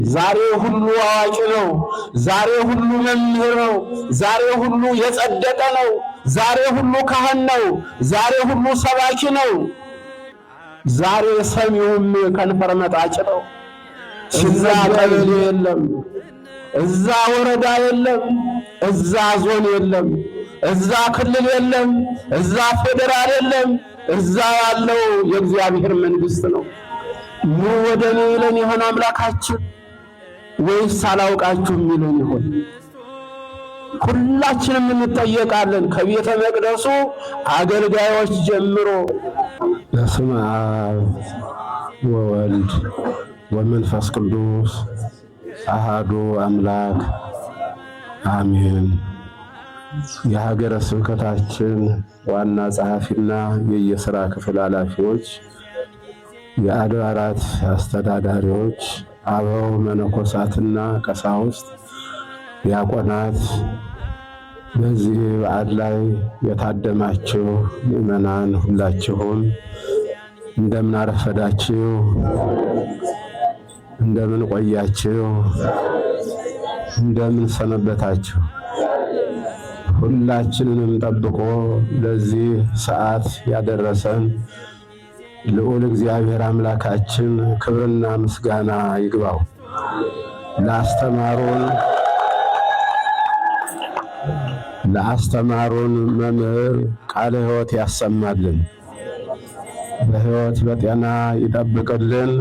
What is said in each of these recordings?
ዛሬ ሁሉ አዋቂ ነው። ዛሬ ሁሉ መምህር ነው። ዛሬ ሁሉ የጸደቀ ነው። ዛሬ ሁሉ ካህን ነው። ዛሬ ሁሉ ሰባኪ ነው። ዛሬ ሰሚውም ከንፈር መጣጭ ነው። እዛ ቀበሌ የለም፣ እዛ ወረዳ የለም፣ እዛ ዞን የለም፣ እዛ ክልል የለም፣ እዛ ፌደራል የለም። እዛ ያለው የእግዚአብሔር መንግሥት ነው። ኑ ወደ እኔ ይለን ይሆን አምላካችን ወይስ አላውቃችሁም ይለን ይሆን? ሁላችንም እንጠየቃለን። ከቤተ መቅደሱ አገልጋዮች ጀምሮ በስመ አብ ወወልድ ወመንፈስ ቅዱስ አሃዱ አምላክ አሜን። የሀገረ ስብከታችን ዋና ጸሐፊና የየሥራ ክፍል ኃላፊዎች፣ የአድባራት አስተዳዳሪዎች፣ አበው መነኮሳትና ቀሳውስት፣ ዲያቆናት፣ በዚህ በዓል ላይ የታደማችሁ ምእመናን ሁላችሁም እንደምን አረፈዳችሁ? እንደምን ቆያችሁ? እንደምን ሰነበታችሁ? ሁላችንንም ጠብቆ ለዚህ ሰዓት ያደረሰን ልዑል እግዚአብሔር አምላካችን ክብርና ምስጋና ይግባው። ለአስተማሩን መምህር ቃለ ሕይወት ያሰማልን፣ በሕይወት በጤና ይጠብቅልን፣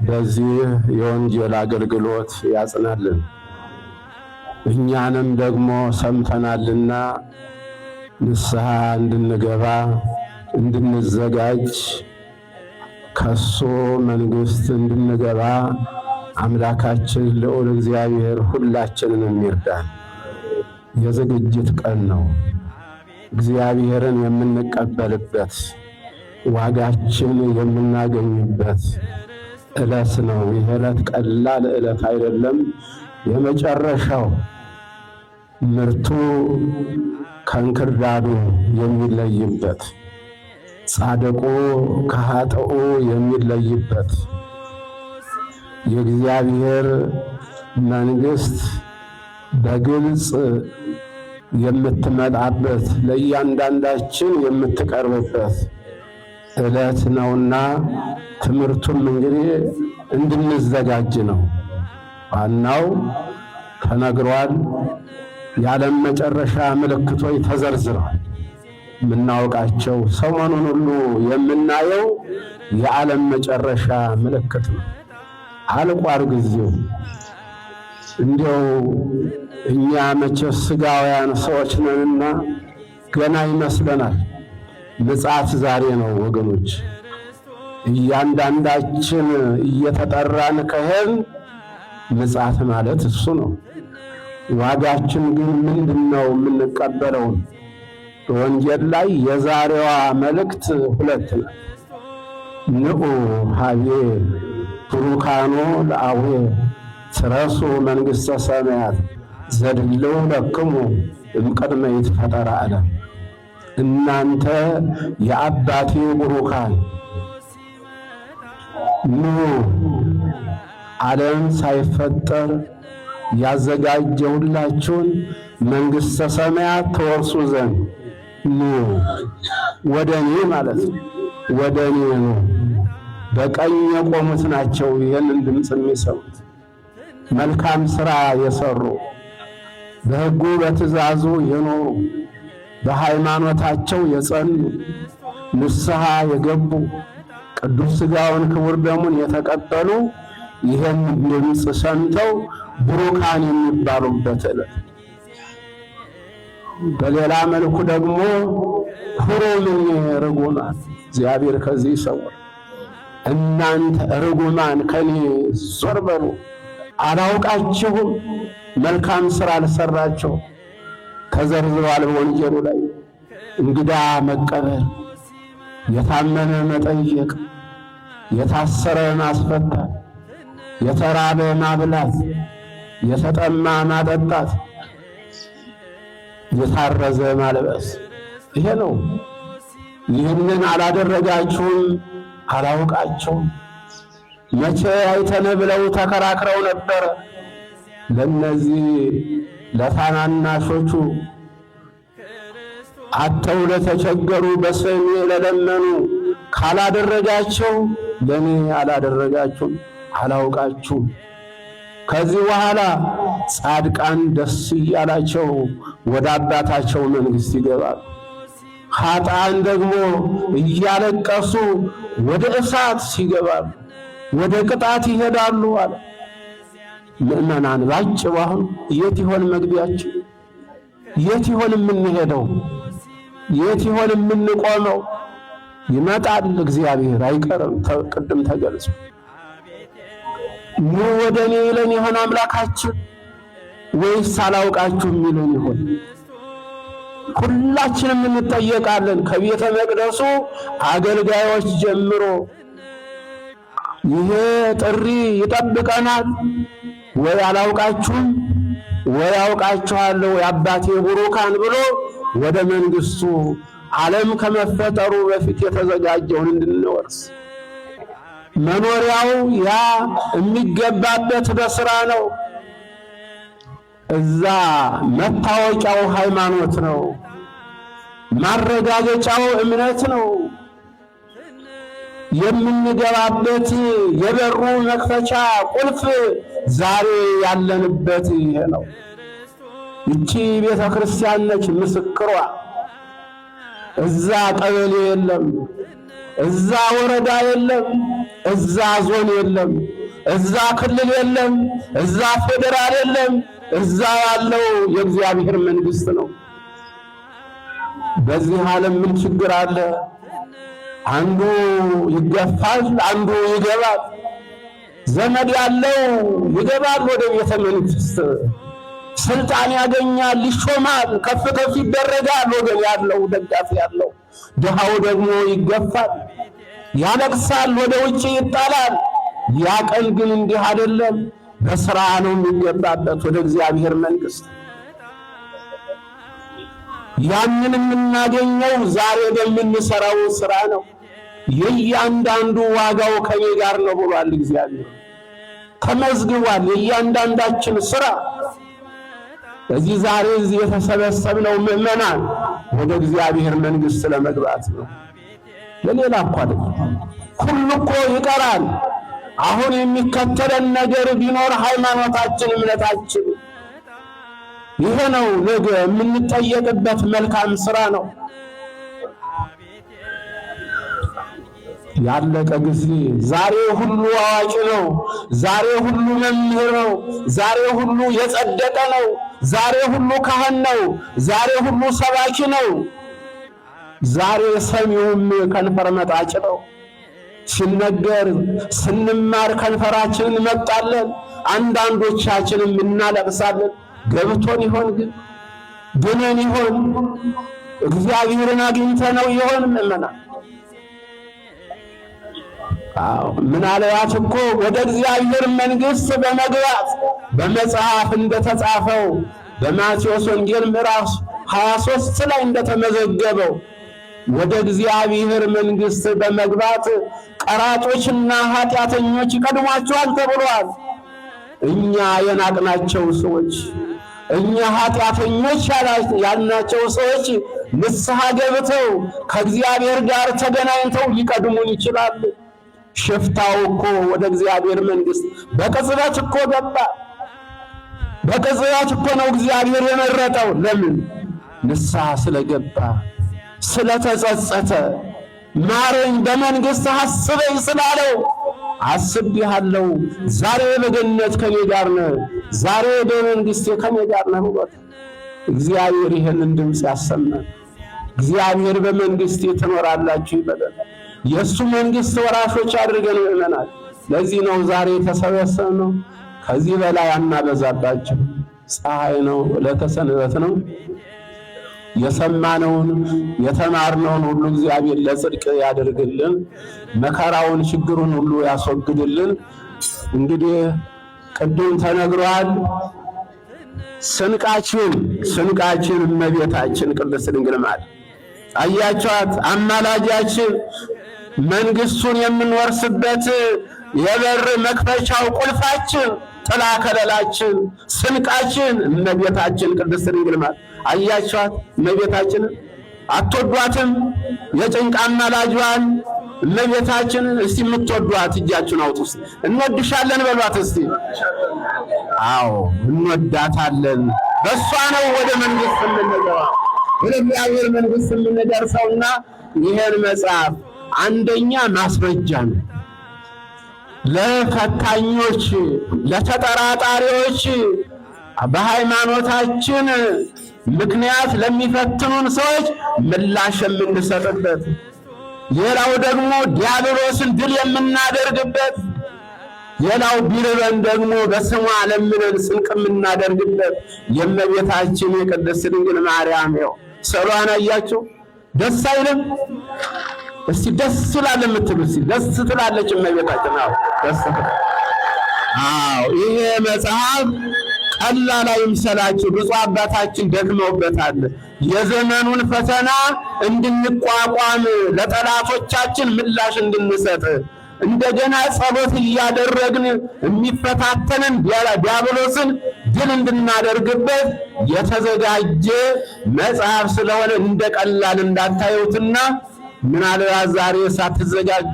በዚህ የወንጌል አገልግሎት ያጽናልን። እኛንም ደግሞ ሰምተናልና ንስሐ እንድንገባ እንድንዘጋጅ ከሱ መንግሥት እንድንገባ አምላካችን ልዑል እግዚአብሔር ሁላችንንም ይርዳን። የዝግጅት ቀን ነው። እግዚአብሔርን የምንቀበልበት ዋጋችን የምናገኝበት ዕለት ነው። ይህ ዕለት ቀላል ዕለት አይደለም። የመጨረሻው ምርቱ ከእንክርዳዱ የሚለይበት፣ ጻድቁ ከኃጥኡ የሚለይበት፣ የእግዚአብሔር መንግሥት በግልጽ የምትመጣበት፣ ለእያንዳንዳችን የምትቀርብበት ዕለት ነውና ትምህርቱም እንግዲህ እንድንዘጋጅ ነው። ዋናው ተነግሯል። የዓለም መጨረሻ ምልክቶች ተዘርዝረዋል። የምናውቃቸው ሰሞኑን ሁሉ የምናየው የዓለም መጨረሻ ምልክት ነው። አልቋል ጊዜው። እንዲያው እኛ መቼስ ሥጋውያን ሰዎች ነንና ገና ይመስለናል። ምጽአት ዛሬ ነው ወገኖች። እያንዳንዳችን እየተጠራን ከሄድን ምጽአት ማለት እሱ ነው። ዋጋችን ግን ምንድነው? የምንቀበለውን በወንጌል ላይ የዛሬዋ መልእክት ሁለት ነው። ንዑ ሀቤ ቡሩካኖ ለአዌ ትረሱ መንግሥተ ሰማያት ዘድልው ለክሙ እምቅድመ ይትፈጠር ዓለም። እናንተ የአባቴ ቡሩካን ኑ ዓለም ሳይፈጠር ያዘጋጀሁላችሁን መንግሥተ ሰማያት ተወርሱ ዘንድ ኑ። ወደ እኔ ማለት ነው። ወደ እኔ ነው። በቀኝ የቆሙት ናቸው ይህንን ድምፅ የሚሰሙት። መልካም ሥራ የሰሩ በሕጉ በትእዛዙ የኖሩ በሃይማኖታቸው የጸኑ ንስሐ የገቡ ቅዱስ ሥጋውን ክቡር ደሙን የተቀበሉ ይህን ድምፅ ሰምተው ቡሩካን የሚባሉበት ዕለት። በሌላ መልኩ ደግሞ ሁሩምኒ ርጉማን፣ እግዚአብሔር ከዚህ ይሰውር። እናንተ ርጉማን ከኔ ዞር በሉ፣ አላውቃችሁም፣ መልካም ሥራ አልሰራችሁ። ተዘርዝሯል በወንጌሉ ላይ። እንግዳ መቀበል፣ የታመነ መጠየቅ፣ የታሰረ ማስፈታት፣ የተራበ ማብላት፣ የተጠማ ማጠጣት፣ የታረዘ ማልበስ፣ ይሄ ነው። ይህንን አላደረጋችሁም፣ አላውቃችሁም። መቼ አይተን ብለው ተከራክረው ነበር። ለነዚህ ለታናናሾቹ አጥተው ለተቸገሩ በስሜ ለለመኑ ካላደረጋቸው ለኔ አላደረጋችሁም አላውቃችሁም። ከዚህ በኋላ ጻድቃን ደስ እያላቸው ወደ አባታቸው መንግሥት ይገባሉ። ኃጥአን ደግሞ እያለቀሱ ወደ እሳት ይገባሉ፣ ወደ ቅጣት ይሄዳሉ አለ። ምእመናን ባጭሩ አሁን የት ይሆን መግቢያችን? የት ይሆን የምንሄደው? የት ይሆን የምንቆመው? ይመጣል እግዚአብሔር አይቀርም። ቅድም ተገልጾ ኑ ወደ እኔ ይለን ይሆን አምላካችን ወይስ አላውቃችሁም ይለን ይሆን? ሁላችንም እንጠየቃለን። ከቤተ መቅደሱ አገልጋዮች ጀምሮ ይሄ ጥሪ ይጠብቀናል። ወይ አላውቃችሁም ወይ አውቃችኋለሁ የአባቴ ቡሩካን ብሎ ወደ መንግሥቱ ዓለም ከመፈጠሩ በፊት የተዘጋጀውን እንድንወርስ መኖሪያው ያ የሚገባበት በሥራ ነው። እዛ መታወቂያው ሃይማኖት ነው፣ ማረጋገጫው እምነት ነው። የምንገባበት የበሩ መክፈቻ ቁልፍ ዛሬ ያለንበት ይሄ ነው። ይቺ ቤተ ክርስቲያን ነች ምስክሯ። እዛ ቀበሌ የለም፣ እዛ ወረዳ የለም፣ እዛ ዞን የለም፣ እዛ ክልል የለም፣ እዛ ፌዴራል የለም። እዛ ያለው የእግዚአብሔር መንግሥት ነው። በዚህ ዓለም ምን ችግር አለ? አንዱ ይገፋል፣ አንዱ ይገባል። ዘመድ ያለው ይገባል ወደ ቤተ መንግሥት፣ ስልጣን ያገኛል፣ ይሾማል፣ ከፍ ከፍ ይደረጋል። ወገን ያለው ደጋፊ ያለው፣ ድሃው ደግሞ ይገፋል፣ ያለቅሳል፣ ወደ ውጭ ይጣላል። ያ ቀን ግን እንዲህ አይደለም። በሥራ ነው የሚገባበት ወደ እግዚአብሔር መንግሥት። ያንን የምናገኘው ዛሬ በምንሰራው ሥራ ነው። የእያንዳንዱ ዋጋው ከኔ ጋር ነው ብሏል እግዚአብሔር። ተመዝግቧል የእያንዳንዳችን ሥራ። ስለዚህ ዛሬ እዚህ የተሰበሰብነው ምእመናን ወደ እግዚአብሔር መንግሥት ለመግባት ነው፣ ለሌላ እኮ አይደለም። ሁሉ እኮ ይቀራል። አሁን የሚከተለን ነገር ቢኖር ሃይማኖታችን፣ እምነታችን ይሄ ነው። ነገ የምንጠየቅበት መልካም ሥራ ነው። ያለቀ ጊዜ ዛሬ ሁሉ አዋቂ ነው። ዛሬ ሁሉ መምህር ነው። ዛሬ ሁሉ የጸደቀ ነው። ዛሬ ሁሉ ካህን ነው። ዛሬ ሁሉ ሰባኪ ነው። ዛሬ ሰሚውም ከንፈር መጣጭ ነው። ሲነገር ስንማር ከንፈራችንን እንመጣለን። አንዳንዶቻችንም እናለቅሳለን። ገብቶን ይሆን ግን ድነን ይሆን? እግዚአብሔርን አግኝተነው ይሆን? ምእመናን ምናልባት እኮ ወደ እግዚአብሔር መንግሥት በመግባት በመጽሐፍ እንደተጻፈው በማቴዎስ ወንጌል ምዕራፍ 23 ላይ እንደተመዘገበው ወደ እግዚአብሔር መንግሥት በመግባት ቀራጮችና ኃጢአተኞች ይቀድሟቸዋል ተብሏል። እኛ የናቅናቸው ሰዎች፣ እኛ ኃጢአተኞች ያልናቸው ሰዎች ንስሐ ገብተው ከእግዚአብሔር ጋር ተገናኝተው ሊቀድሙን ይችላሉ። ሽፍታው እኮ ወደ እግዚአብሔር መንግሥት በቅጽበት እኮ ገባ። በቅጽበት እኮ ነው እግዚአብሔር የመረጠው። ለምን? ንስሐ ስለገባ፣ ስለተጸጸተ፣ ማረኝ በመንግሥት አስበኝ ስላለው። አስቤሃለሁ፣ ዛሬ በገነት ከኔ ጋር ነህ፣ ዛሬ በመንግሥቴ ከኔ ጋር ነህ ብሎት እግዚአብሔር ይህንን ድምፅ ያሰማል። እግዚአብሔር በመንግሥቴ ትኖራላችሁ ይበላል። የእሱ መንግሥት ወራሾች አድርገን ምእመናን። ለዚህ ነው ዛሬ የተሰበሰብነው። ከዚህ በላይ አናበዛባቸው። ፀሐይ ነው፣ ዕለተ ሰንበት ነው። የሰማነውን የተማርነውን ሁሉ እግዚአብሔር ለጽድቅ ያደርግልን፣ መከራውን ችግሩን ሁሉ ያስወግድልን። እንግዲህ ቅድም ተነግሯል። ስንቃችን እመቤታችን ቅድስት ድንግል ማርያም አያችኋት፣ አማላጃችን መንግሥቱን የምንወርስበት የበር መክፈቻው ቁልፋችን፣ ጥላ ከለላችን፣ ስንቃችን እመቤታችን ቅድስት ድንግል ማርያም። አያችኋት እመቤታችን አትወዷትም? የጭንቅ አማላጇን እመቤታችንን እስቲ የምትወዷት እጃችሁን አውጡ። እንወድሻለን በሏት እስቲ። አዎ እንወዳታለን። በሷ ነው ወደ መንግስት የምንገባው፣ ወደ እግዚአብሔር መንግስት የምንደርሰውና ይሄን መጽሐፍ አንደኛ ማስረጃ ነው ለፈታኞች፣ ለተጠራጣሪዎች፣ በሃይማኖታችን ምክንያት ለሚፈትኑን ሰዎች ምላሽ የምንሰጥበት፣ ሌላው ደግሞ ዲያብሎስን ድል የምናደርግበት፣ ሌላው ቢርበን ደግሞ በስሟ ለምነን ስንቅ የምናደርግበት የእመቤታችን የቅድስት ድንግል ማርያም ነው። ስዕሏን አያችሁ? ደስ አይልም? እስቲ ደስ ስላለ የምትሉ እስቲ ደስ ትላለች እመቤታችን። አዎ ደስ። አዎ ይሄ መጽሐፍ ቀላል አይምሰላችሁ። ብፁዕ አባታችን ደክመውበታል። የዘመኑን ፈተና እንድንቋቋም፣ ለጠላቶቻችን ምላሽ እንድንሰጥ፣ እንደገና ጸሎት እያደረግን የሚፈታተንን ዲያብሎስን ድል እንድናደርግበት የተዘጋጀ መጽሐፍ ስለሆነ እንደ ቀላል እንዳታዩትና ምናልባት ዛሬ ሳትዘጋጁ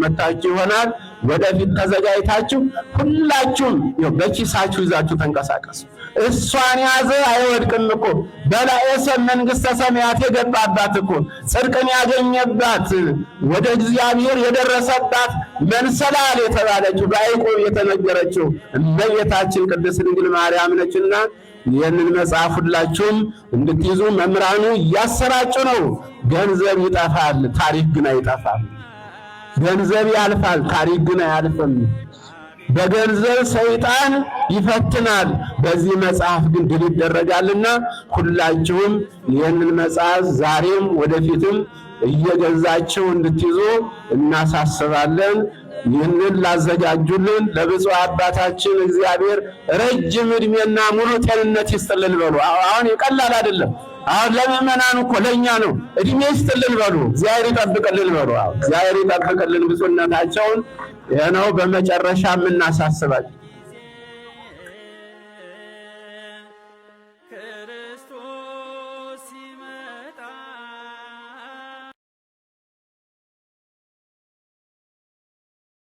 መጣችሁ ይሆናል። ወደፊት ተዘጋጅታችሁ ሁላችሁም በኪሳችሁ ይዛችሁ ተንቀሳቀሱ። እሷን ያዘ አይወድቅም እኮ። በላዔሰ መንግሥተ ሰማያት የገባባት እኮ ጽድቅን ያገኘባት ወደ እግዚአብሔር የደረሰባት መንሰላል የተባለችው በያዕቆብ የተነገረችው እመቤታችን ቅድስት ድንግል ማርያም ነችና ይህንን መጽሐፍ ሁላችሁም እንድትይዙ መምህራኑ እያሰራጩ ነው። ገንዘብ ይጠፋል፣ ታሪክ ግን አይጠፋም። ገንዘብ ያልፋል፣ ታሪክ ግን አያልፍም። በገንዘብ ሰይጣን ይፈትናል፣ በዚህ መጽሐፍ ግን ድል ይደረጋልና ሁላችሁም ይህንን መጽሐፍ ዛሬም ወደፊትም እየገዛችሁ እንድትይዙ እናሳስባለን። ይህንን ላዘጋጁልን ለብፁዕ አባታችን እግዚአብሔር ረጅም ዕድሜና ሙሉ ጤንነት ይስጥልን በሉ። አሁን የቀላል አይደለም። አሁን ለምእመናን እኮ ለእኛ ነው። ዕድሜ ይስጥልን በሉ። እግዚአብሔር ይጠብቅልን በሉ። እግዚአብሔር ይጠብቅልን ብፁዕነታቸውን። ይህ ነው በመጨረሻ የምናሳስባቸው።